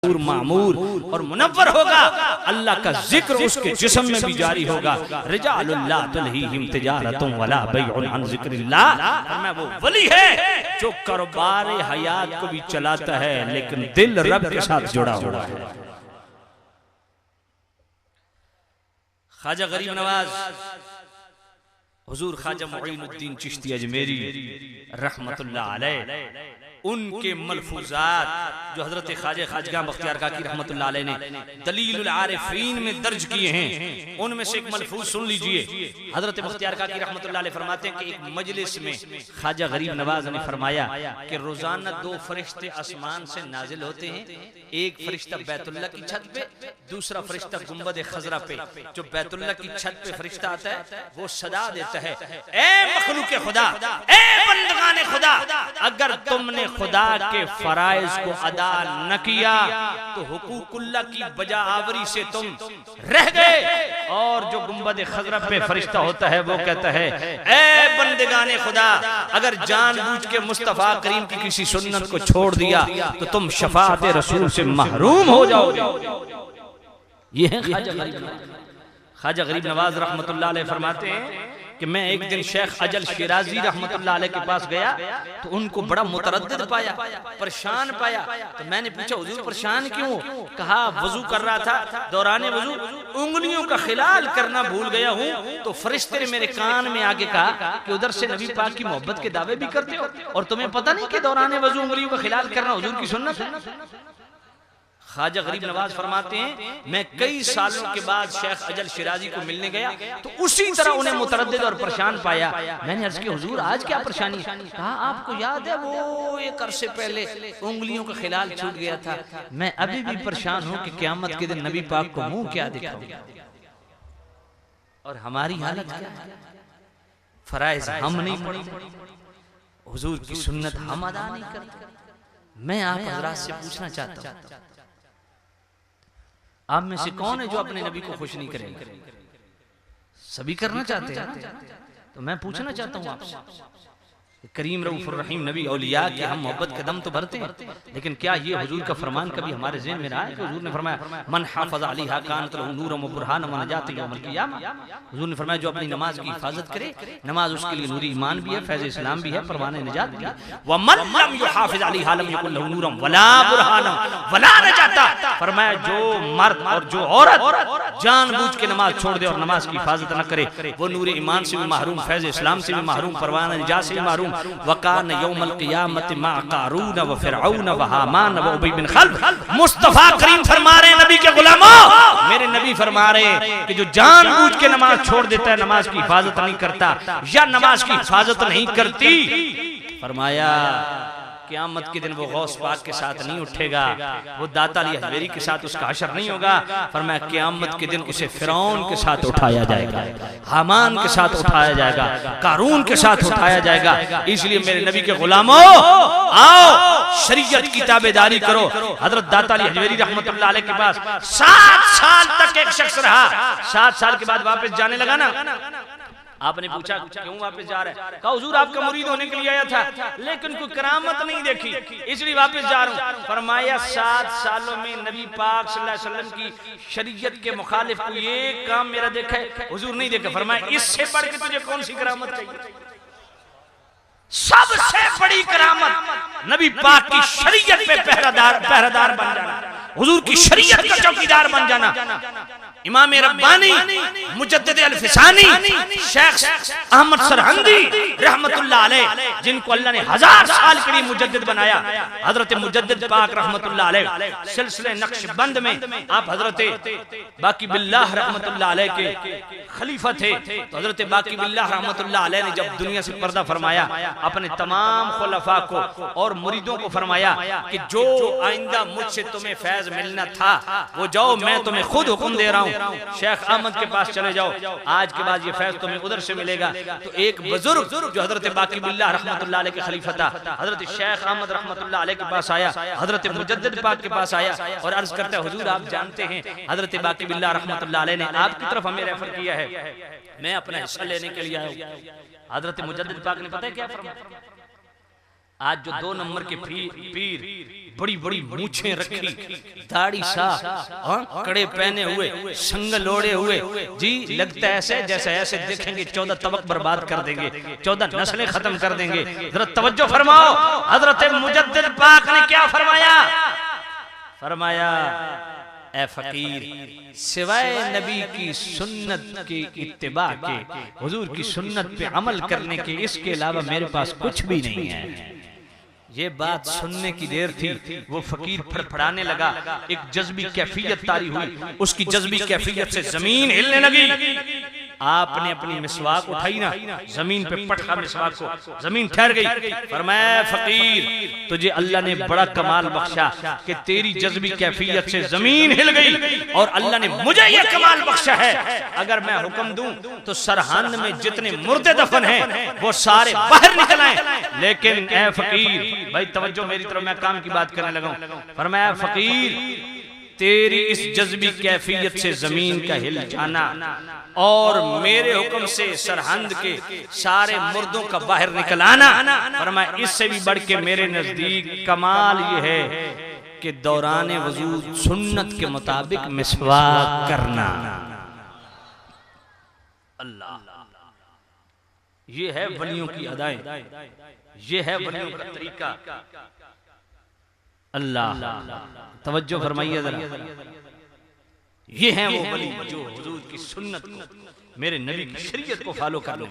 मामूर और मुनव्वर होगा, अल्लाह का जिक्र उसके जिस्म में भी जारी होगा। रिजालुल्लाह तुल्हीहिम तिजारतुन वला बैउन अन ज़िक्रिल्लाह, फरमाया वो वली है जो कारोबार हयात को भी चलाता है लेकिन दिल रब के साथ जुड़ा हुआ है। ख्वाजा गरीब नवाज हुजूर ख्वाजा मुईनुद्दीन चिश्ती अजमेरी रहमतुल्लाह अलैह, उनके मलफूजात जो हजरत ख्वाजा खाजगा बख्तियार काकी रहमतुल्लाह अलैह ने दलीलुल आरिफीन में दर्ज किए हैं, उनमें से एक मलफूज सुन लीजिए। हजरत बख्तियार काकी रहमतुल्लाह अलैह फरमाते हैं कि एक मजलिस में ख्वाजा गरीब नवाज ने फरमाया कि रोजाना दो फरिश्ते आसमान से नाजिल होते हैं, एक फरिश्ता बैतुल्लाह की छत पे, दूसरा फरिश्ता गुंबद खजरा पे। जो बैतुल्लाह की छत पे फरिश्ता आता है वो सदा देता है, ए मखलूक खुदा, ए बंदगाने खुदा, अगर तुमने खुदा के फराइज को अदा न किया तो हुकूकुल्लाह की बजा आवरी से तुम रह गए। और जो गुंबद खजरा पे फरिश्ता होता है वो कहता है, ए बंदगाने खुदा, अगर जानबूझ के मुस्तफा करीम की किसी सुन्नत को छोड़ दिया तो तुम शफाअत रसूल से महरूम हो जाओगे। ये है ख्वाजा गरीब नवाज रहमतुल्लाह अलैह फरमाते हैं कि मैं एक दिन शेख अजल शिराजी रहमतुल्लाह अलैह के पास गया तो उनको बड़ा मुतरद्दिद पाया, परेशान पाया। तो मैंने पूछा हुजूर परेशान क्यों? कहा वजू कर रहा था, दौराने वजू उंगलियों का खिलाल करना भूल गया हूँ तो फरिश्ते ने मेरे कान में आके कहा कि उधर से नबी पाक की मोहब्बत के दावे भी करते हो और तुम्हें पता नहीं कि दौराने वजू उंगलियों का खिलाल करना हुजूर की सुन्नत है। ख्वाजा गरीब नवाज फरमाते हैं मैं कई सालों के बाद शेख अजल शिराजी को मिलने गया तो उसी तरह उन्हें मुतरद्दिद और परेशान पाया। मैंने अर्ज किया हुजूर आज क्या परेशानी? कहा आपको याद है वो एक अरसे पहले उंगलियों का खिलाल छूट गया था, मैं अभी भी परेशान हूँ कि क़यामत के दिन नबी पाक को मुंह क्या दिखाऊं और हमारी हालत क्या है। फराइज हम नहीं पढ़ी, हुजूर की सुन्नत हम अदा नहीं करते। मैं आप हजरात से पूछना चाहता हूँ आप में से कौन है जो अपने नबी को खुश नहीं करेंगे? सभी करना चाहते हैं। तो मैं पूछना चाहता हूँ आपसे, करीम रऊफ रहीम नबी औलिया के हम मोहब्बत कदम तो भरते हैं, लेकिन क्या ये हुजूर का फरमान कभी हमारे ज़हन में रहा है कि हुजूर ने फरमाया मन हाफ़ज़ अलैहा कानत लहू नूरन व बुरहान व नजात यौमल क़ियामा? हुजूर ने फरमाया जो अपनी नमाज की हिफाजत करे, नमाज उसके लिए नूरी ईमान भी है, फैज़ इस्लाम भी है, परवान निजात भी है। व मन लम युहाफ़िज़ अलैहा लम यकुन लहू नूरन वला बुरहान वला नजात, फरमाया जो मर्द और जो औरत जानबूझ के नमाज छोड़ दे और नमाज की हिफाजत न करे वो नूर ईमान से भी महरूम, फैज़ इस्लाम से भी महरूम, परवान निजात से भी महरूम। वकान यौमल क़ियामत मा कारून व फ़िरऔन व हामान व उबय बिन खल्फ। मुस्तफा करीम फरमा रहे हैं नबी के गुलामों, मेरे नबी फरमा रहे हैं कि जो जानबूझ के नमाज छोड़ देता है, नमाज की हिफाजत नहीं करता या नमाज की हिफाजत नहीं करती, फरमाया क़यामत के दिन वो गौस पाक के साथ नहीं उठेगा, वो दाता अली हज़वेरी के साथ उसका हशर नहीं होगा। फरमाया क़यामत के दिन उसे फ़िरौन के साथ उठाया जाएगा, हामान के साथ उठाया जाएगा, कारून के साथ उठाया जाएगा। इसलिए मेरे नबी के गुलामों आओ शरीयत की ताबेदारी करो। हजरत दाता अली हज़वेरी रहमतुल्लाह अलैह के पास 7 साल तक एक शख्स रहा, 7 साल के बाद वापस जाने लगा ना। आपने पूछा क्यों वापस जा रहा है? कहा हुजूर आपका मुरीद होने के लिए आया था लेकिन कोई करामत नहीं देखी इसलिए वापस जा रहा हूं। फरमाया 7 सालों में नबी पाक सल्लल्लाहु अलैहि वसल्लम की शरीयत के मुखालिफ कोई एक काम मेरा देखा है? हुजूर नहीं देखा। फरमाया इससे बढ़ के तुझे कौन सी करामत चाहिए? सबसे बड़ी करामत नबी पाक की शरीयत पे पहरेदार बन जाना, हुजूर की शरीयत का चौकीदार बन जाना। इमाम रब्बानी मुजद्दिद अल-फिसानी शेख अहमद सरहंदी रहमतुल्लाह अलैह जिनको अल्लाह ने 1000 साल के लिए मुजद्दिद बनाया, हजरत मुजद्दिद पाक रहमतुल्लाह अलैह सिलसिले नक्शबंद में आप हजरत बाकी बिल्लाह रहमतुल्लाह अलैह के खलीफा थे। तो हजरत बाकी बिल्लाह रहमतुल्लाह अलैह ने जब दुनिया से पर्दा फरमाया अपने तमाम खुलफा को और मुरीदों को फरमाया कि जो आइंदा मुझसे तुम्हें फैज मिलना था वो जाओ, मैं तुम्हें खुद हुक्म दे रहा हूँ, शेख अहमद के पास चले जाओ, आज के बाद ये फैज तुम्हें उधर से मिलेगा। तो एक बुजुर्ग जो हजरत बाकी बिल्लाह रहमतुल्लाह अलैह के खलीफा था, हजरत शेख अहमद रहमतुल्लाह अलैह के पास आया, हजरत मुजद्दिद पाक के पास आया और अर्ज करता है हुजूर आप जानते हैं हजरत बाकी बिल्लाह रहमतुल्लाह अलैह ने आपकी तरफ हमें रेफर किया है, मैं अपना हिस्सा लेने के लिए आया हूं। हजरत मुजद्दिद पाक ने पता है क्या फरमाया? आज जो 2 नंबर के पीर बड़ी बड़ी मूछें रखी, दाढ़ी साफ, कड़े पहने हुए, संगल ओढ़े हुए, जी लगता है ऐसे जैसे ऐसे देखेंगे 14 तबक बर्बाद कर देंगे, 14 नस्लें खत्म कर देंगे। जरा तवज्जो फरमाओ, हजरत मुजद्दिद पाक ने क्या फरमाया? फरमाया ए फकीर, सिवाय नबी की सुन्नत के इत्तिबा के, हुजूर की सुन्नत पे अमल करने के, इसके अलावा मेरे पास कुछ भी नहीं है। ये बात सुनने की देर थी, वो फकीर फड़फड़ाने लगा, एक जज्बी कैफियत तारी हुई, उसकी जज्बी कैफियत से जमीन हिलने लगी। आपने अपनी मिसवाक उठाई ना, जमीन पे पटका मिसवाक को, जमीन ठहर गई। फरमाया फकीर, तुझे अल्लाह ने बड़ा कमाल बख्शा कि तेरी जज्बी कैफियत से जमीन हिल गई, और अल्लाह ने मुझे यह कमाल बख्शा है, अगर मैं हुक्म दूं तो सरहंद में जितने मुर्दे दफन हैं वो सारे बाहर निकल आए। लेकिन ए फकीर, भाई तवज्जो मेरी तरफ, मैं काम की बात करने लगा हूं। फरमाया फकीर, तेरी इस जज्बी कैफियत से जमीन का हिल जाना और मेरे हुक्म से सरहंद के सारे मुर्दों का बाहर निकल आना, फरमाया इससे भी बढ़ के मेरे नजदीक कमाल ये है कि दौरान वजूद सुन्नत के मुताबिक मिसवाक करना। अल्लाह, ये है वलियों की अदाएं, ये है वलियों का तरीका। अल्लाह, तवज्जो फरमाइए जरा, ये हैं वो वली जो हुजूर की सुन्नत को, मेरे नबी की शरीयत को फॉलो कर लो,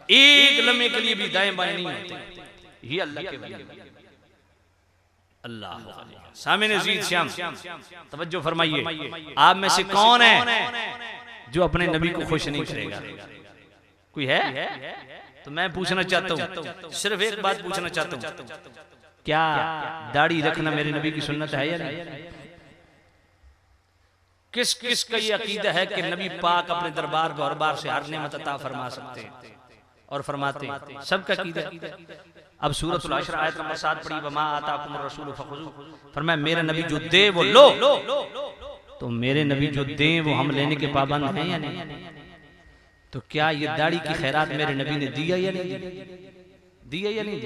एक लम्हे के लिए भी दाएं बाएं नहीं होते, ये अल्लाह के वली। अल्लाह, सामने जीद श्याम, तवज्जो फरमाइए, आप में से कौन है जो अपने नबी को खुश नहीं करेगा? कोई है? तो मैं पूछना चाहता हूँ, सिर्फ एक बात पूछना चाहता हूँ, क्या दाढ़ी रखना मेरे नबी की सुन्नत है या नहीं? किस किस का ये अकीदा है कि नबी पाक अपने दरबार दरबार से हर नेमत अता फरमा सकते हैं और फरमाते हैं? सबका अकीदा। अब सूरह अल-हश्र आयत नंबर 7 पढ़ी, वमा आताकुम रसूल फखुज़ू, फरमाया मेरा नबी जो दे वो लो। तो मेरे नबी जो दे वो हम लेने के पाबंद हैं या नहीं? तो क्या ये दाढ़ी की खैरात मेरे नबी ने दिया या नहीं दिया या नहीं?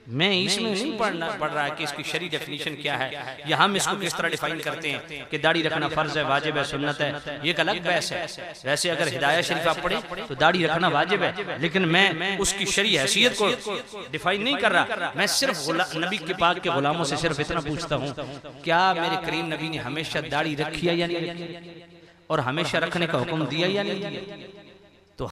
मैं इसमें नहीं पढ़ रहा कि इसकी शरी डेफिनेशन क्या है या हम इसको किस तरह डिफाइन करते हैं कि दाढ़ी रखना फर्ज है, वाजिब है, सुन्नत है, ये एक अलग बहस है। वैसे अगर हिदायत शरीफ आप पढ़े तो दाढ़ी रखना वाजिब है, लेकिन मैं उसकी शरी हैसियत को डिफाइन नहीं कर रहा। मैं सिर्फ नबी के पाक के गुलामों से सिर्फ इतना पूछता हूँ, क्या मेरे करीम नबी ने हमेशा दाढ़ी रखी है या नहीं, और हमेशा रखने का हुक्म दिया या नहीं दिया?